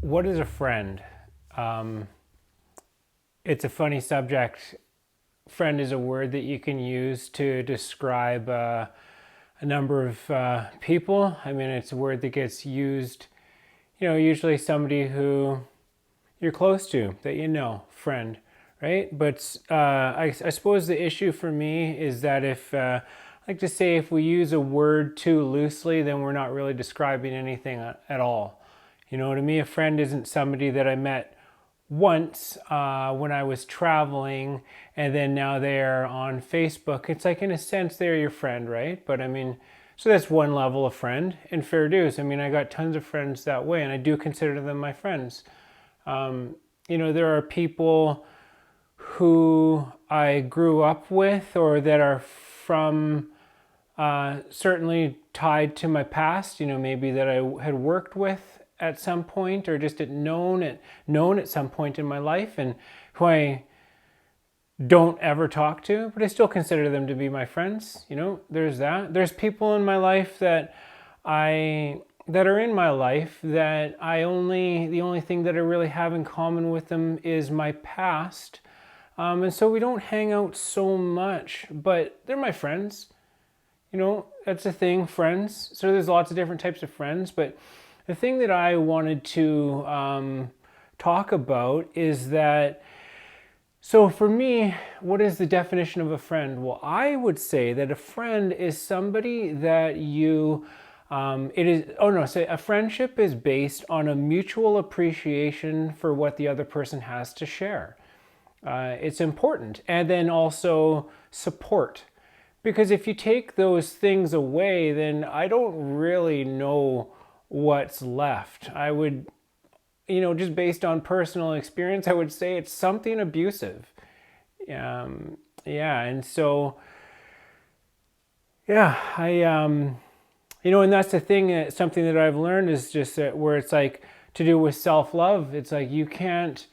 What is a friend? Um, it's a funny subject. Friend is a word that you can use to describe a number of people. I mean, it's a word that gets used, usually somebody who you're close to, that you know, friend, right? But I suppose the issue for me is that if, I like to say, if we use a word too loosely, then we're not really describing anything at all. To me, a friend isn't somebody that I met once when I was traveling, and then now they're on Facebook. It's like, in a sense, they're your friend, right? But I mean, so that's one level of friend, and fair dues. I mean, I got tons of friends that way, and I do consider them my friends. There are people who I grew up with or that are from certainly tied to my past, maybe that I had worked with at some point or just known at some point in my life, and who I don't ever talk to, but I still consider them to be my friends. There's that. There's people in my life that are in my life that the only thing that I really have in common with them is my past. And so we don't hang out so much, but they're my friends. That's a thing, friends. So there's lots of different types of friends, but the thing that I wanted to talk about is that, so for me, what is the definition of a friend? Well, I would say that a friend is somebody that a friendship is based on a mutual appreciation for what the other person has to share. It's important. And then also support. Because if you take those things away, then I don't really know what's left. I would, just based on personal experience, I would say it's something abusive. And so, and that's the thing, something that I've learned is just that where it's like to do with self-love. It's like you can't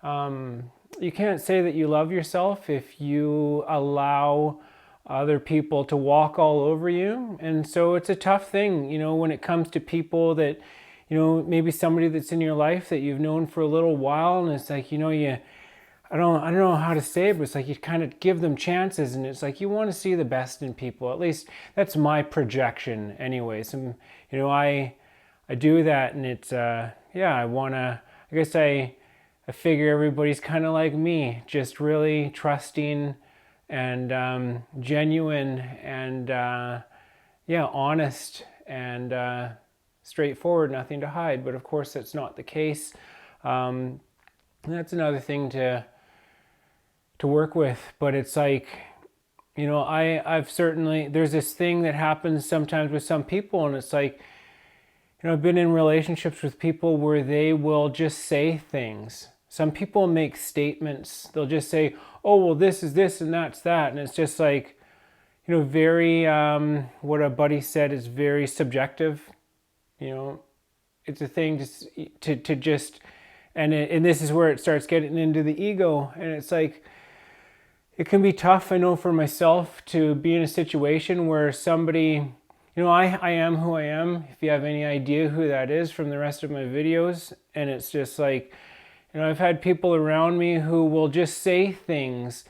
say that you love yourself if you allow other people to walk all over you. And so it's a tough thing, when it comes to people that, maybe somebody that's in your life that you've known for a little while, and it's like, I don't know how to say it, but it's like you kind of give them chances, and it's like you want to see the best in people. At least that's my projection anyways. And, I do that, and it's, I figure everybody's kind of like me, just really trusting and genuine and honest and straightforward, nothing to hide. But of course, that's not the case. And that's another thing to work with. But it's like, I've certainly, there's this thing that happens sometimes with some people, and it's like, I've been in relationships with people where they will just say things. Some people make statements. They'll just say, oh, well, this is this and that's that. And it's just like, very, what a buddy said is very subjective. It's a thing to just, and this is where it starts getting into the ego. And it's like, it can be tough, I know, for myself to be in a situation where somebody, I am who I am, if you have any idea who that is from the rest of my videos. And it's just like, I've had people around me who will just say things.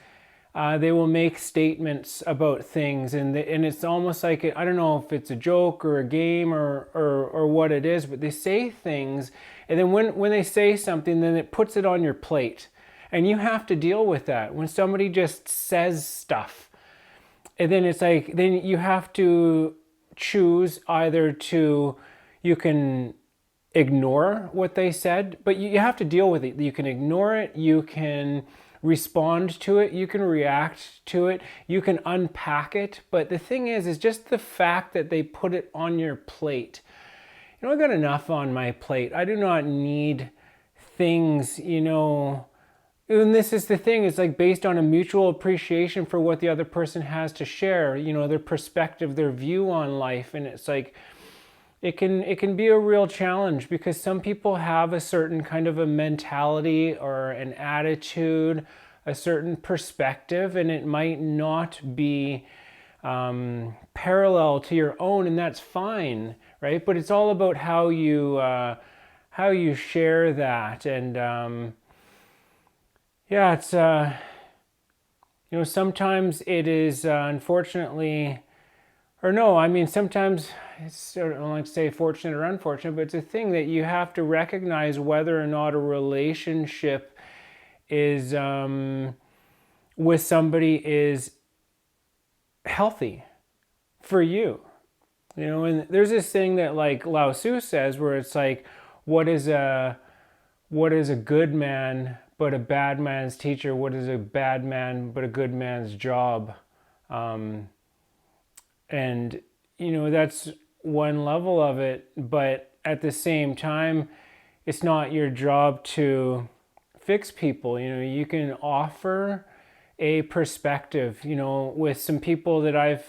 They will make statements about things, and it's almost like, I don't know if it's a joke or a game or what it is, but they say things, and then when they say something, then it puts it on your plate. And you have to deal with that. When somebody just says stuff, and then it's like, then you have to choose either you can ignore what they said, but you have to deal with it. You can ignore it, you can respond to it, you can react to it, you can unpack it. But the thing is just the fact that they put it on your plate. I've got enough on my plate. I do not need things, and this is the thing, it's like based on a mutual appreciation for what the other person has to share, their perspective, their view on life. And it's like, it can be a real challenge because some people have a certain kind of a mentality or an attitude, a certain perspective, and it might not be parallel to your own, and that's fine, right? But it's all about how you how you share that. And yeah, it's sometimes it is unfortunately, or no, I mean sometimes it's, I don't like to say fortunate or unfortunate, but it's a thing that you have to recognize whether or not a relationship is with somebody is healthy for you. And there's this thing that like Lao Tzu says, where it's like, what is a good man but a bad man's teacher? What is a bad man but a good man's job? And that's one level of it, but at the same time, it's not your job to fix people. You can offer a perspective. With some people that I've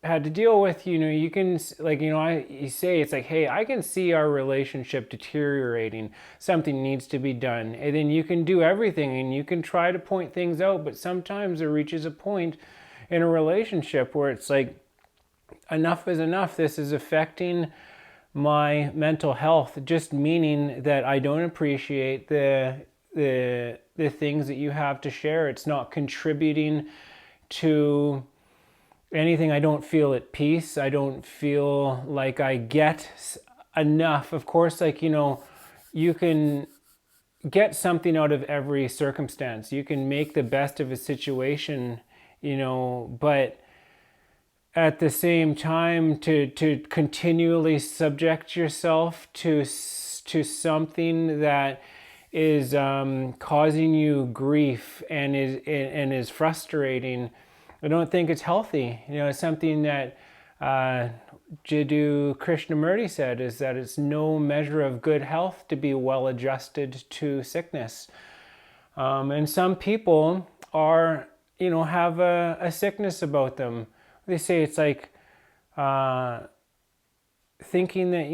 had to deal with, you can, like, you say, it's like, hey, I can see our relationship deteriorating. Something needs to be done. And then you can do everything and you can try to point things out, but sometimes there reaches a point in a relationship where it's like, enough is enough. This is affecting my mental health, just meaning that I don't appreciate the things that you have to share. It's not contributing to anything. I don't feel at peace. I don't feel like I get enough. Of course, like, you can get something out of every circumstance. You can make the best of a situation, but at the same time, to continually subject yourself to something that is causing you grief and is frustrating, I don't think it's healthy. It's something that Jiddu Krishnamurti said, is that it's no measure of good health to be well adjusted to sickness. And some people are, have a sickness about them. They say it's like thinking that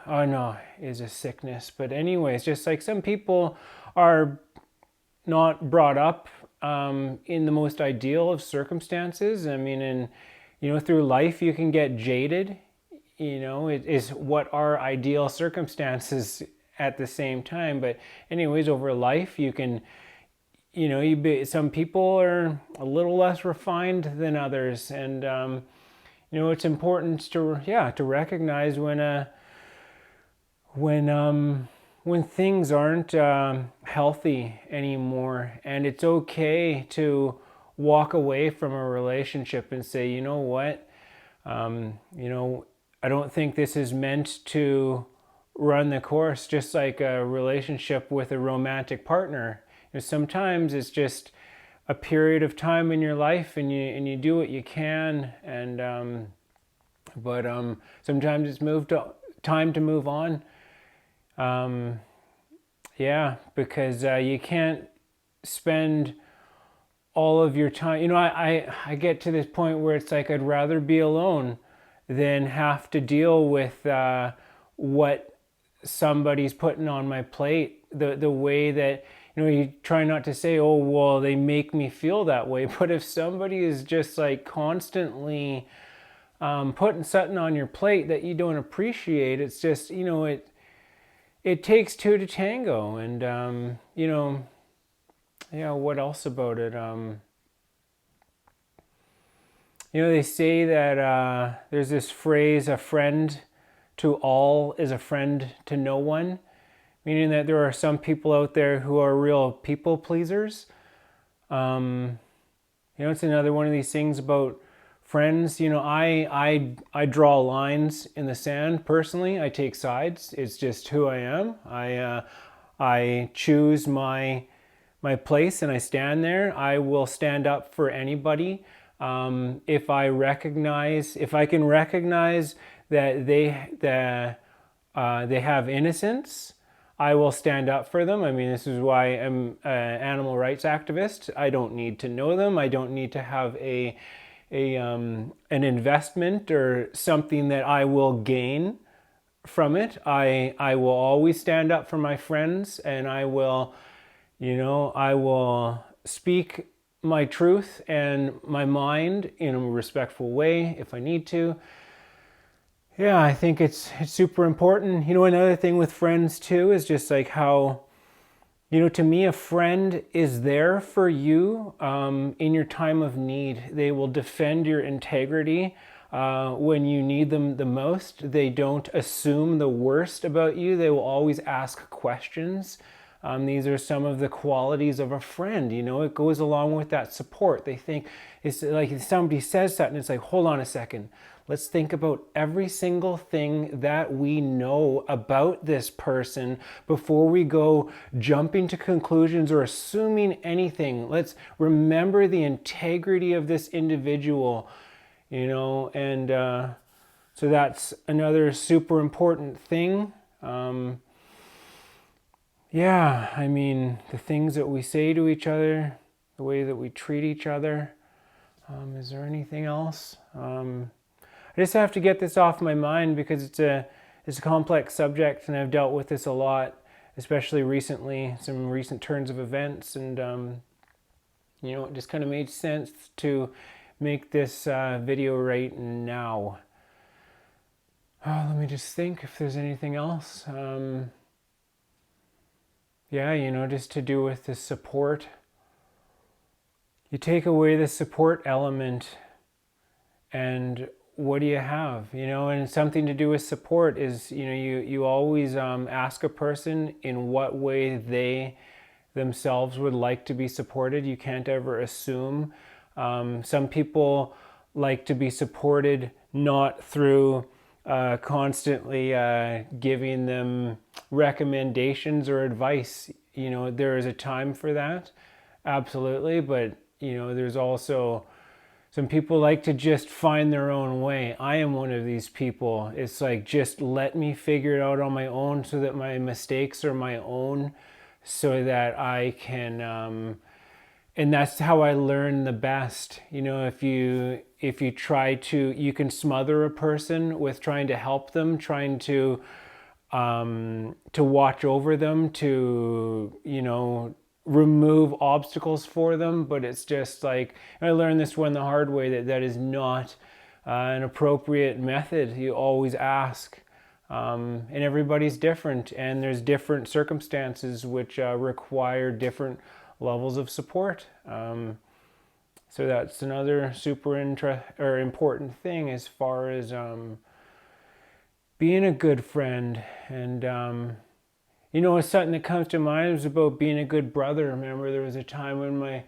oh no, is a sickness. But anyways, just like some people are not brought up in the most ideal of circumstances. I mean, and through life you can get jaded. It is what are ideal circumstances at the same time. But anyways, over life you can, some people are a little less refined than others, and it's important to recognize when things aren't healthy anymore, and it's okay to walk away from a relationship and say, you know what, I don't think this is meant to run the course. Just like a relationship with a romantic partner. Sometimes it's just a period of time in your life, and you do what you can, and but sometimes it's time to move on. Because you can't spend all of your time. I get to this point where it's like I'd rather be alone than have to deal with what somebody's putting on my plate. The way that you try not to say, oh, well, they make me feel that way. But if somebody is just like constantly putting something on your plate that you don't appreciate, it's just, it takes two to tango. And, what else about it? They say that there's this phrase, a friend to all is a friend to no one. Meaning that there are some people out there who are real people pleasers. It's another one of these things about friends. I draw lines in the sand personally. I take sides. It's just who I am. I choose my place and I stand there. I will stand up for anybody. If I can recognize that they have innocence, I will stand up for them. I mean, this is why I'm an animal rights activist. I don't need to know them. I don't need to have an investment or something that I will gain from it. I will always stand up for my friends, and I will speak my truth and my mind in a respectful way if I need to. Yeah, I think it's super important. Another thing with friends too is just like how, to me, a friend is there for you in your time of need. They will defend your integrity when you need them the most. They don't assume the worst about you. They will always ask questions. These are some of the qualities of a friend. It goes along with that support. They think it's like if somebody says something, it's like, hold on a second. Let's think about every single thing that we know about this person before we go jumping to conclusions or assuming anything. Let's remember the integrity of this individual, and so that's another super important thing. Yeah, I mean, the things that we say to each other, the way that we treat each other. Is there anything else? I just have to get this off my mind because it's a complex subject, and I've dealt with this a lot, especially recently, some recent turns of events, and it just kind of made sense to make this video right now. Let me just think if there's anything else. Yeah, just to do with the support. You take away the support element, and what do you have? And something to do with support is, you always ask a person in what way they themselves would like to be supported. You can't ever assume. Some people like to be supported not through constantly giving them recommendations or advice. There is a time for that, absolutely, but there's also some people like to just find their own way. I am one of these people. It's like, just let me figure it out on my own so that my mistakes are my own, so that I can, and that's how I learn the best. If you try to, you can smother a person with trying to help them, trying to watch over them, to, remove obstacles for them, but it's just like, I learned this one the hard way, that is not an appropriate method. You always ask, and everybody's different, and there's different circumstances which require different levels of support. So that's another super important thing as far as being a good friend. And something that comes to mind is about being a good brother. Remember, there was a time when my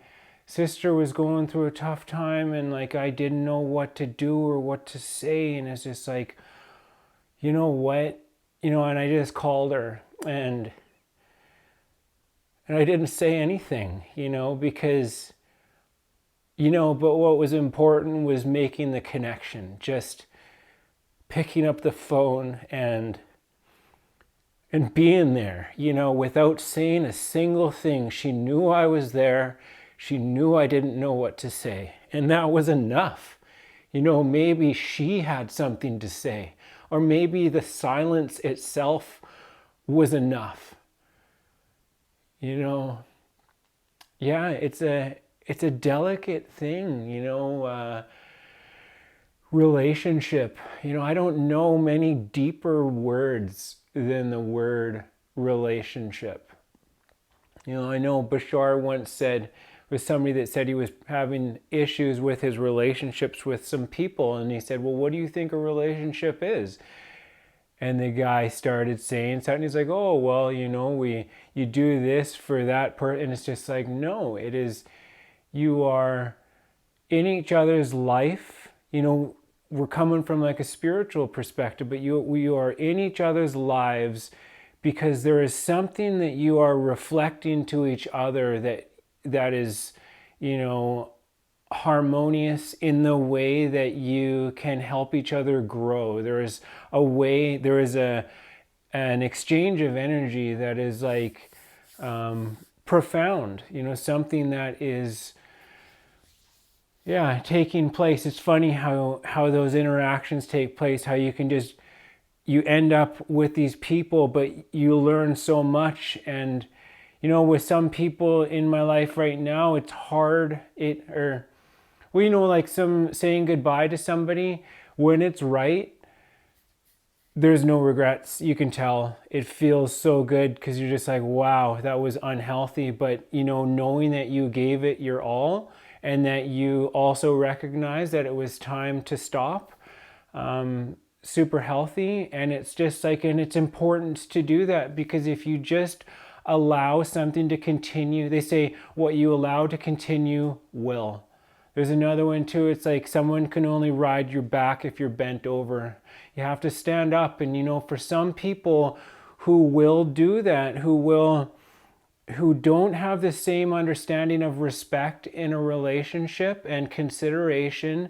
sister was going through a tough time, and like, I didn't know what to do or what to say, and it's just like, you know what, and I just called her, and I didn't say anything, because but what was important was making the connection, just picking up the phone and being there, without saying a single thing. She knew I was there. She knew I didn't know what to say. And that was enough. Maybe she had something to say, or maybe the silence itself was enough. Yeah, it's a delicate thing, relationship. I don't know many deeper words than the word relationship. I know Bashar once said, was somebody that said he was having issues with his relationships with some people, and he said, well, what do you think a relationship is? And the guy started saying something. He's like, oh, well, you do this for that person. And it's just like, no, it is, you are in each other's life. We're coming from like a spiritual perspective, but we are in each other's lives because there is something that you are reflecting to each other that is, harmonious in the way that you can help each other grow. There is an exchange of energy that is like profound, something that is taking place. It's funny how those interactions take place, how you end up with these people, but you learn so much. And with some people in my life right now, it's hard. Like some saying goodbye to somebody when it's right, there's no regrets. You can tell it feels so good because you're just like, wow, that was unhealthy. But, you know, knowing that you gave it your all and that you also recognize that it was time to stop, super healthy. And it's just like, and it's important to do that, because if you just allow something to continue, they say what you allow to continue will. There's another one too. It's like someone can only ride your back if you're bent over. You have to stand up. And, you know, for some people who will do that, who don't have the same understanding of respect in a relationship and consideration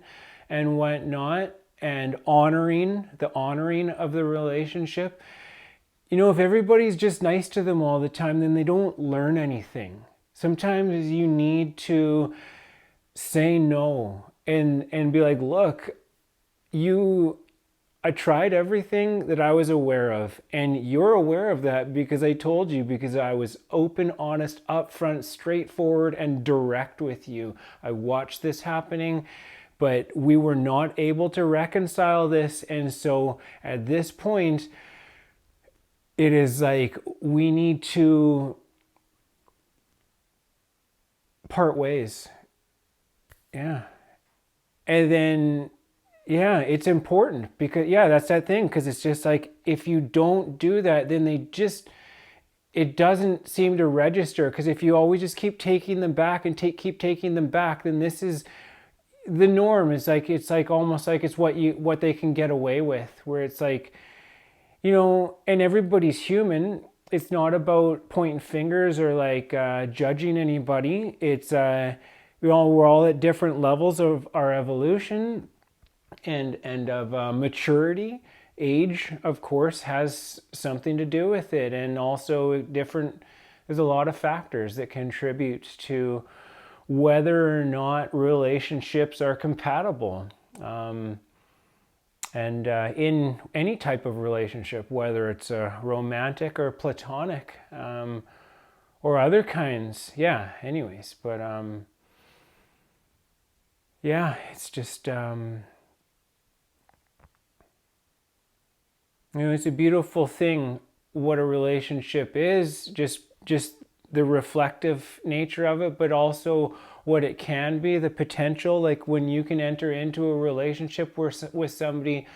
and whatnot, and the honoring of the relationship, you know, if everybody's just nice to them all the time, then they don't learn anything. Sometimes you need to say no and be like, look, I tried everything that I was aware of, and you're aware of that because I told you, because I was open, honest, upfront, straightforward, and direct with you. I watched this happening, but we were not able to reconcile this. And so at this point, it is like we need to part ways. Yeah. And then, yeah, it's important because, yeah, that's that thing. Because it's just like, if you don't do that, then it doesn't seem to register. Because if you always just keep taking them back and keep taking them back, then this is the norm. It's like almost like it's what they can get away with, where it's like, you know, and everybody's human. It's not about pointing fingers or like judging anybody. It's, we're all at different levels of our evolution and of maturity. Age, of course, has something to do with it, and also there's a lot of factors that contribute to whether or not relationships are compatible. And in any type of relationship, whether it's a romantic or platonic, or other kinds. Yeah, anyways, but yeah, it's just, you know, it's a beautiful thing what a relationship is, just the reflective nature of it, but also what it can be, the potential, like when you can enter into a relationship with somebody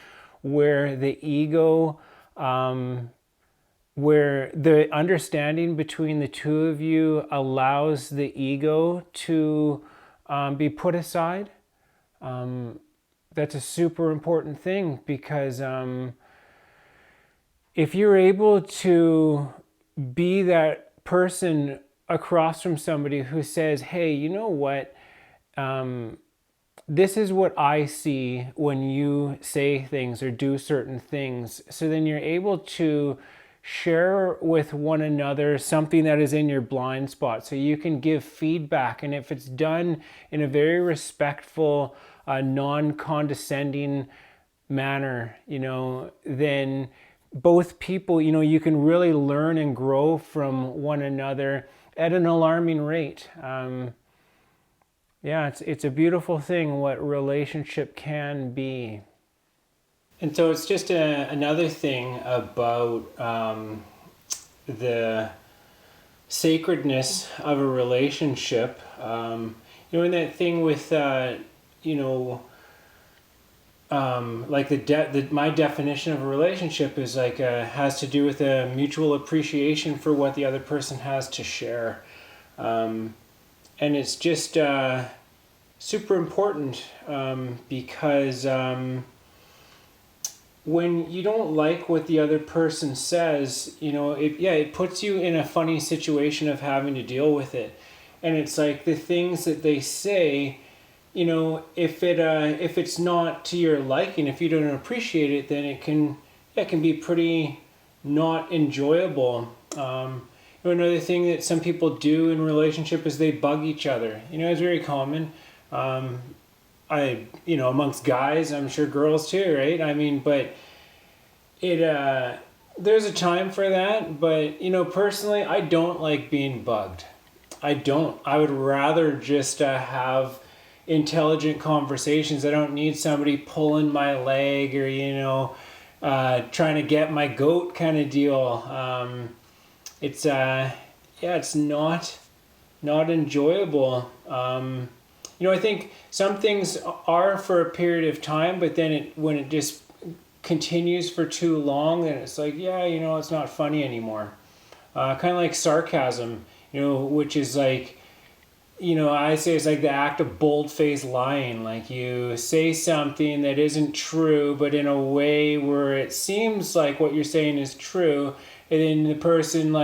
where the ego, where the understanding between the two of you allows the ego to be put aside. That's a super important thing, because if you're able to be that person across from somebody who says, hey, you know what, this is what I see when you say things or do certain things, so then you're able to share with one another something that is in your blind spot, so you can give feedback. And if it's done in a very respectful, non-condescending manner, you know, then both people, you know, you can really learn and grow from one another at an alarming rate. Yeah, it's a beautiful thing what relationship can be. And so it's just another thing about the sacredness of a relationship. You know, in that thing with, you know, like my definition of a relationship is like has to do with a mutual appreciation for what the other person has to share, and it's just super important, because when you don't like what the other person says, you know, it puts you in a funny situation of having to deal with it. And it's like the things that they say, you know, if it's not to your liking, if you don't appreciate it, then it can be pretty not enjoyable. You know, another thing that some people do in relationship is they bug each other. You know, it's very common. You know, amongst guys, I'm sure girls too, right? I mean, but there's a time for that. But, you know, personally, I don't like being bugged. I don't. I would rather just have intelligent conversations. I don't need somebody pulling my leg or, you know, trying to get my goat kind of deal. It's it's not enjoyable. I think some things are for a period of time, but then when it just continues for too long, then it's like, it's not funny anymore. Kind of like sarcasm, which is like, I say it's like the act of bold-faced lying. Like you say something that isn't true, but in a way where it seems like what you're saying is true, and then the person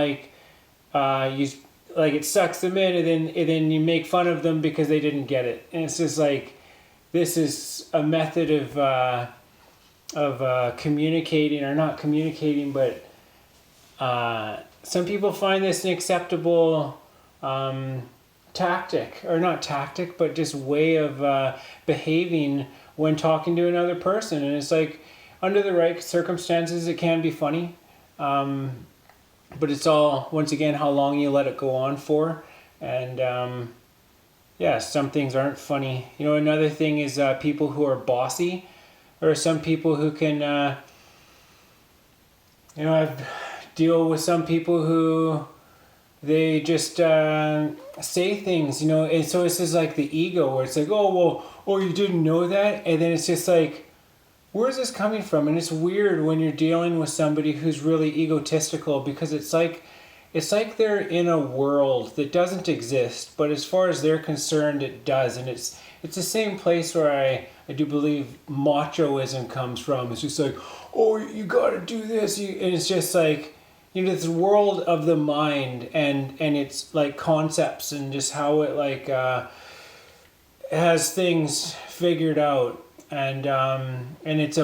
it sucks them in, and then you make fun of them because they didn't get it. And it's just like, this is a method of communicating, or not communicating, but some people find this an acceptable tactic, or not tactic, but just way of behaving when talking to another person. And it's like, under the right circumstances, it can be funny. But it's all, once again, how long you let it go on for. And some things aren't funny. Another thing is people who are bossy, or some people who can, I've deal with some people who they just say things, and so it's just like the ego, where it's like, oh, you didn't know that? And then it's just like, where's this coming from? And it's weird when you're dealing with somebody who's really egotistical, because it's like they're in a world that doesn't exist, but as far as they're concerned, it does. And it's the same place where I do believe machoism comes from. It's just like, oh, you gotta do this. And it's just like, this world of the mind, and it's like concepts, and just how it has things figured out. And it's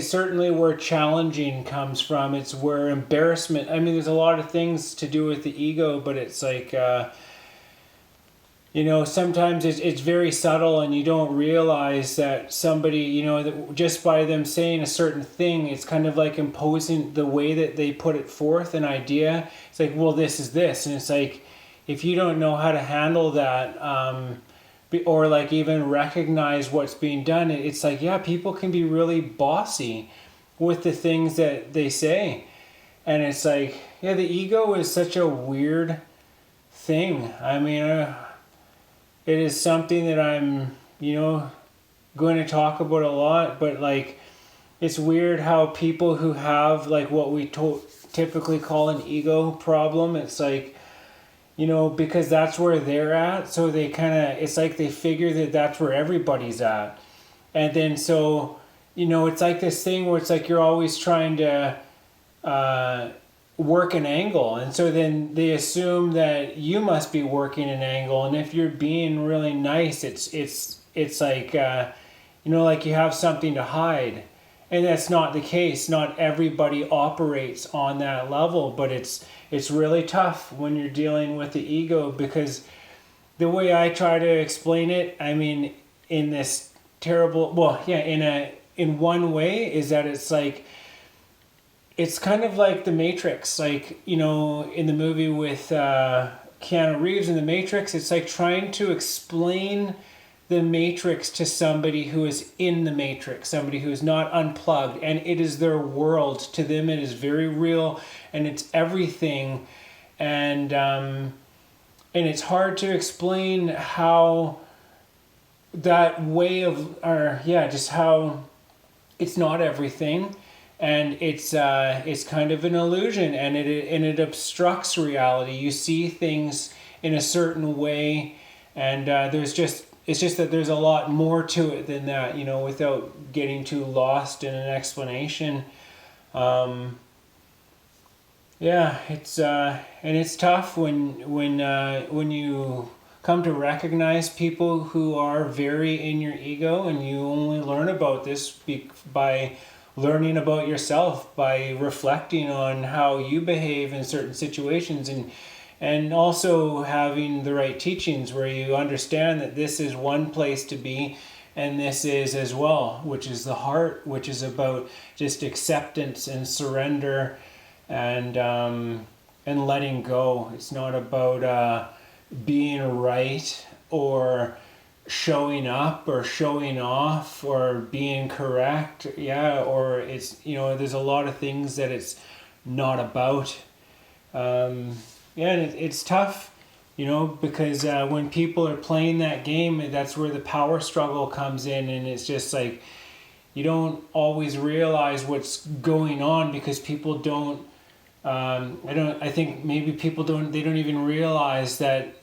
certainly where challenging comes from. It's where embarrassment, there's a lot of things to do with the ego, but it's like, sometimes it's very subtle, and you don't realize that somebody, that just by them saying a certain thing, it's kind of like imposing the way that they put it forth, an idea. It's like, well, this is this. And it's like, if you don't know how to handle that, or like even recognize what's being done, it's like, people can be really bossy with the things that they say. And it's like, the ego is such a weird thing. It is something that I'm, going to talk about a lot, but like, it's weird how people who have like what we typically call an ego problem, it's like, because that's where they're at, so they it's like they figure that that's where everybody's at. And then so, it's like this thing where it's like you're always trying to work an angle, and so then they assume that you must be working an angle, and if you're being really nice, it's like, like you have something to hide. And that's not the case. Not everybody operates on that level, but it's really tough when you're dealing with the ego, because the way I try to explain it, in this terrible, in one way, is that it's like, it's kind of like the Matrix, like, in the movie with Keanu Reeves in the Matrix, it's like trying to explain the Matrix to somebody who is in the Matrix, somebody who is not unplugged, and it is their world. To them, it is very real, and it's everything, and it's hard to explain how that way of, just how it's not everything, and it's kind of an illusion, and it obstructs reality. You see things in a certain way, and it's just that there's a lot more to it than that, without getting too lost in an explanation. It's tough when you come to recognize people who are very in your ego, and you only learn about this by learning about yourself, by reflecting on how you behave in certain situations, and also having the right teachings where you understand that this is one place to be, and this is as well, which is the heart, which is about just acceptance and surrender, and letting go. It's not about being right or showing up or showing off or being correct. Yeah, or it's, there's a lot of things that it's not about. Yeah, and it's tough, because when people are playing that game, that's where the power struggle comes in, and it's just like you don't always realize what's going on because people don't. I think maybe people don't. They don't even realize that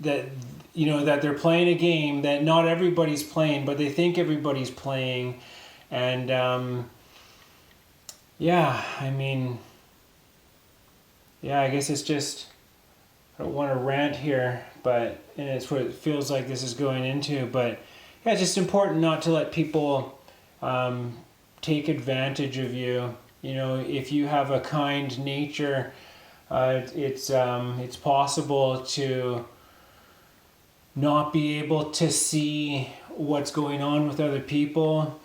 that they're playing a game that not everybody's playing, but they think everybody's playing, and yeah, I mean, yeah, I guess it's just. I don't want to rant here, and it's what it feels like this is going into, but yeah, it's just important not to let people take advantage of you. If you have a kind nature, it's possible to not be able to see what's going on with other people.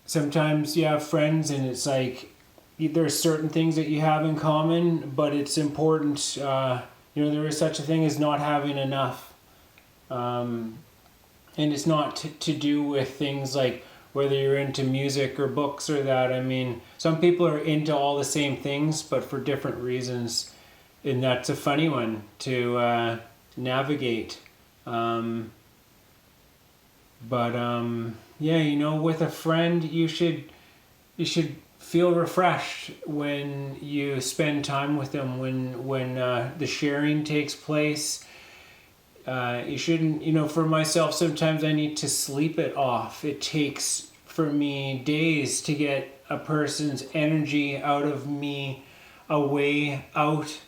Sometimes you have friends, and it's like there's certain things that you have in common, but it's important. There is such a thing as not having enough, and it's not to do with things like whether you're into music or books or that. I mean, some people are into all the same things, but for different reasons, and that's a funny one to navigate. Yeah, with a friend, you should feel refreshed when you spend time with them, when the sharing takes place. You shouldn't, for myself, sometimes I need to sleep it off. It takes for me days to get a person's energy out of me, away, out.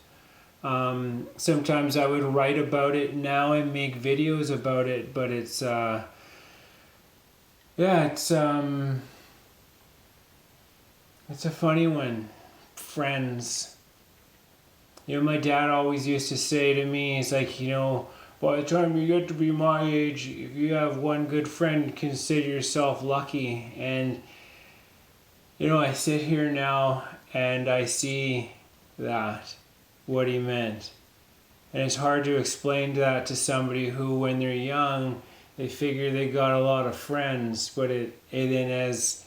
Sometimes I would write about it now and make videos about it, but it's it's a funny one. Friends. My dad always used to say to me, he's like, by the time you get to be my age, if you have one good friend, consider yourself lucky. And, I sit here now and I see that, what he meant. And it's hard to explain that to somebody who, when they're young, they figure they got a lot of friends, and then as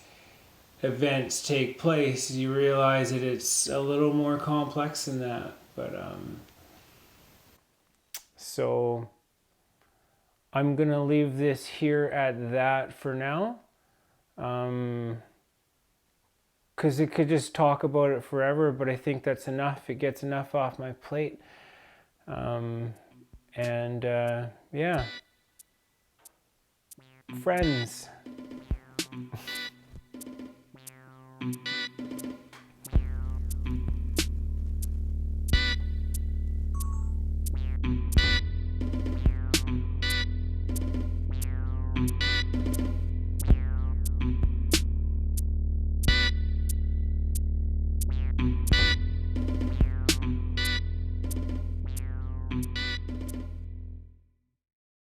events take place, you realize that it's a little more complex than that. But so I'm gonna leave this here at that for now, because it could just talk about it forever. But I think that's enough. It gets enough off my plate. And yeah, friends.